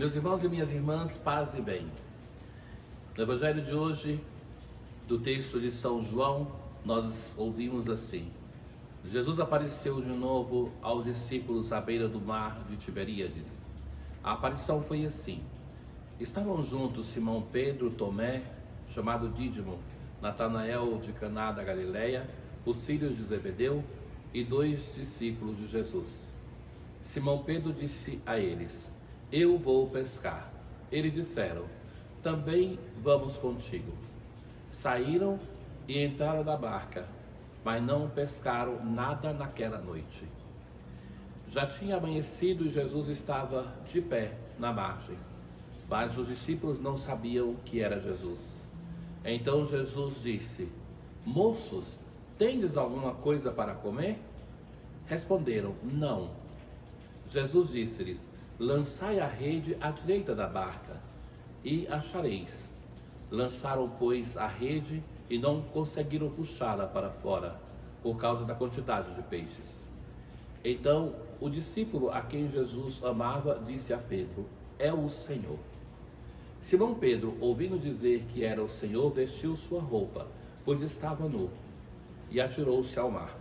Meus irmãos e minhas irmãs, paz e bem. No Evangelho de hoje, do texto de São João, nós ouvimos assim: Jesus apareceu de novo aos discípulos à beira do mar de Tiberíades. A aparição foi assim: estavam juntos Simão Pedro, Tomé, chamado Dídimo, Natanael de Caná da Galileia, os filhos de Zebedeu e 2 discípulos de Jesus. Simão Pedro disse a eles: eu vou pescar. Eles disseram: também vamos contigo. Saíram e entraram na barca, mas não pescaram nada naquela noite. Já tinha amanhecido e Jesus estava de pé na margem, mas os discípulos não sabiam que era Jesus. Então Jesus disse: moços, tendes alguma coisa para comer? Responderam: não. Jesus disse-lhes: lançai a rede à direita da barca, e achareis. Lançaram, pois, a rede e não conseguiram puxá-la para fora, por causa da quantidade de peixes. Então, o discípulo a quem Jesus amava disse a Pedro: é o Senhor. Simão Pedro, ouvindo dizer que era o Senhor, vestiu sua roupa, pois estava nu, e atirou-se ao mar.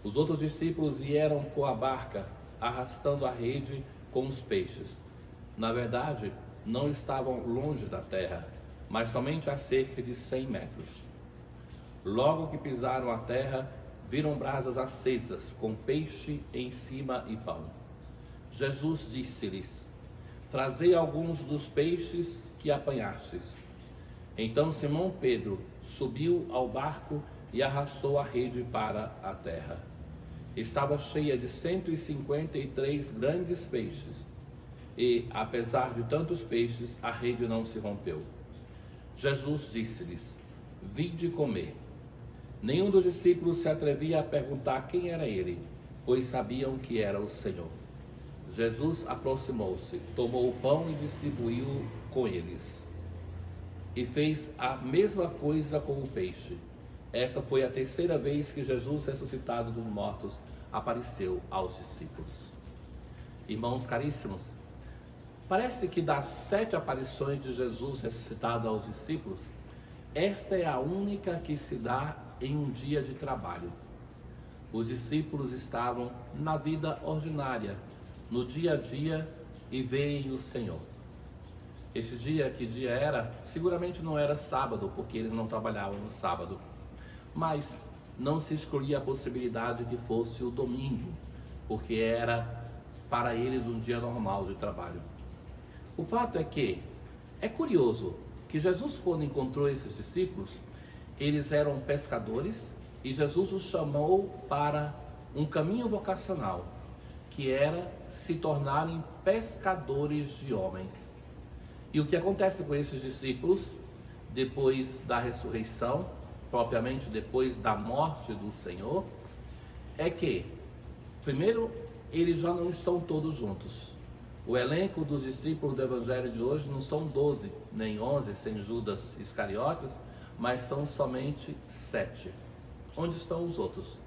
Os outros discípulos vieram com a barca, arrastando a rede com os peixes. Na verdade, não estavam longe da terra, mas somente a cerca de 100 metros. Logo que pisaram a terra, viram brasas acesas, com peixe em cima e pão. Jesus disse-lhes: trazei alguns dos peixes que apanhastes. Então Simão Pedro subiu ao barco e arrastou a rede para a terra. Estava cheia de 153 grandes peixes, e, apesar de tantos peixes, a rede não se rompeu. Jesus disse-lhes: vinde comer. Nenhum dos discípulos se atrevia a perguntar quem era ele, pois sabiam que era o Senhor. Jesus aproximou-se, tomou o pão e distribuiu com eles. E fez a mesma coisa com o peixe. Essa foi a terceira vez que Jesus, ressuscitado dos mortos, apareceu aos discípulos. Irmãos caríssimos, parece que das 7 aparições de Jesus ressuscitado aos discípulos, esta é a única que se dá em um dia de trabalho. Os discípulos estavam na vida ordinária, no dia a dia, e veem o Senhor. Esse dia, que dia era? Seguramente não era sábado, porque eles não trabalhavam no sábado. Mas não se excluía a possibilidade que fosse o domingo, porque era para eles um dia normal de trabalho. O fato é que é curioso que Jesus, quando encontrou esses discípulos, eles eram pescadores e Jesus os chamou para um caminho vocacional, que era se tornarem pescadores de homens. E o que acontece com esses discípulos depois da ressurreição, propriamente depois da morte do Senhor, é que, primeiro, eles já não estão todos juntos. O elenco dos discípulos do Evangelho de hoje não são 12, nem 11, sem Judas Iscariotes, mas são somente 7. Onde estão os outros?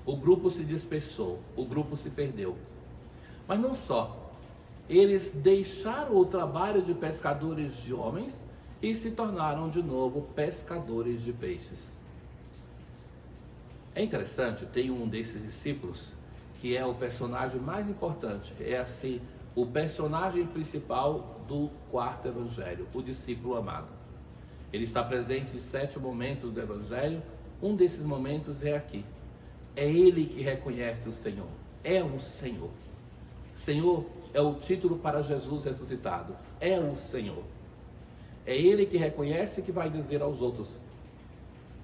O grupo se dispersou, o grupo se perdeu. Mas não só, eles deixaram o trabalho de pescadores de homens e se tornaram de novo pescadores de peixes. É interessante, tem um desses discípulos que é o personagem mais importante, é assim, o personagem principal do 4º Evangelho, o discípulo amado. Ele está presente em 7 momentos do Evangelho, um desses momentos é aqui. É ele que reconhece o Senhor, é o Senhor. Senhor é o título para Jesus ressuscitado, é o Senhor. É ele que reconhece, que vai dizer aos outros.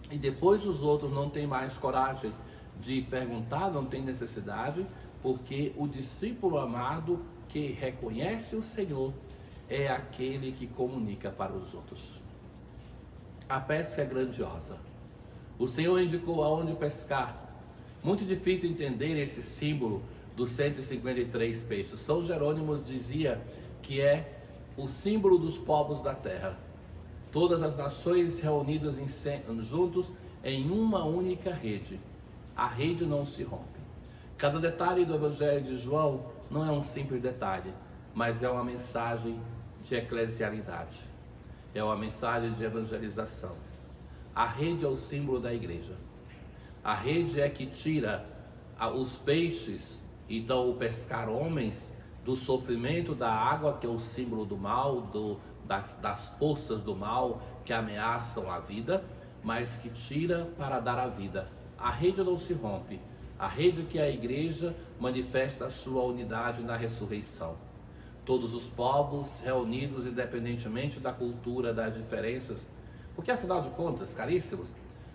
E depois os outros não têm mais coragem de perguntar, não tem necessidade, porque o discípulo amado que reconhece o Senhor é aquele que comunica para os outros. A pesca é grandiosa. O Senhor indicou aonde pescar. Muito difícil entender esse símbolo dos 153 peixes. São Jerônimo dizia que é o símbolo dos povos da terra. Todas as nações reunidas juntos em uma única rede. A rede não se rompe. Cada detalhe do Evangelho de João não é um simples detalhe. mas é uma mensagem de eclesialidade, é uma mensagem de evangelização. A rede é o símbolo da igreja. A rede é que tira os peixes, então o pescar homens, do sofrimento da água, que é o símbolo do mal, das forças do mal que ameaçam a vida, mas que tira para dar a vida. A rede não se rompe. A rede que é a igreja manifesta a sua unidade na ressurreição. Todos os povos reunidos, independentemente da cultura, das diferenças, porque afinal de contas, caríssimos,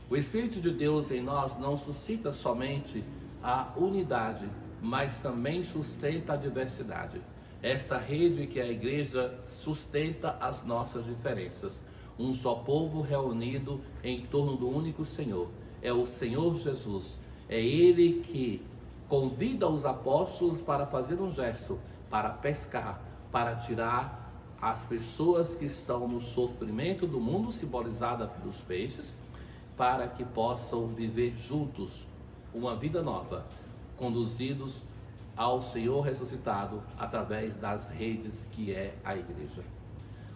o Espírito de Deus em nós não suscita somente a unidade, mas também sustenta a diversidade. Esta rede que é a igreja sustenta as nossas diferenças. Um só povo reunido em torno do único Senhor. É o Senhor Jesus. É Ele que convida os apóstolos para fazer um gesto, para pescar, para tirar as pessoas que estão no sofrimento do mundo, simbolizada pelos peixes, para que possam viver juntos uma vida nova, conduzidos ao Senhor ressuscitado através das redes que é a igreja.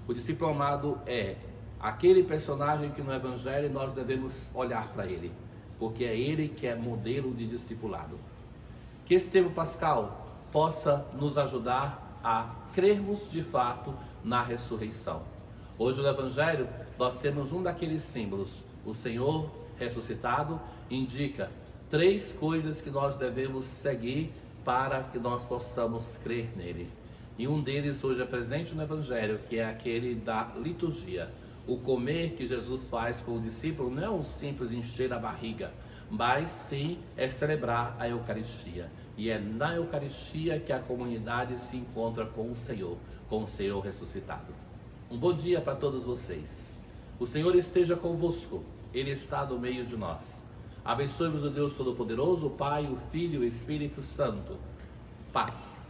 O discípulo amado é aquele personagem que no Evangelho nós devemos olhar para ele, porque é ele que é modelo de discipulado. Que esse tempo pascal possa nos ajudar a crermos de fato na ressurreição. Hoje no Evangelho nós temos um daqueles símbolos. O Senhor ressuscitado indica 3 coisas que nós devemos seguir para que nós possamos crer nele. E um deles hoje é presente no Evangelho, que é aquele da liturgia. O comer que Jesus faz com o discípulo não é um simples encher a barriga, mas sim é celebrar a Eucaristia. E é na Eucaristia que a comunidade se encontra com o Senhor ressuscitado. Um bom dia para todos vocês. O Senhor esteja convosco, Ele está no meio de nós. Abençoe-vos o Deus Todo-Poderoso, o Pai, o Filho e o Espírito Santo. Paz.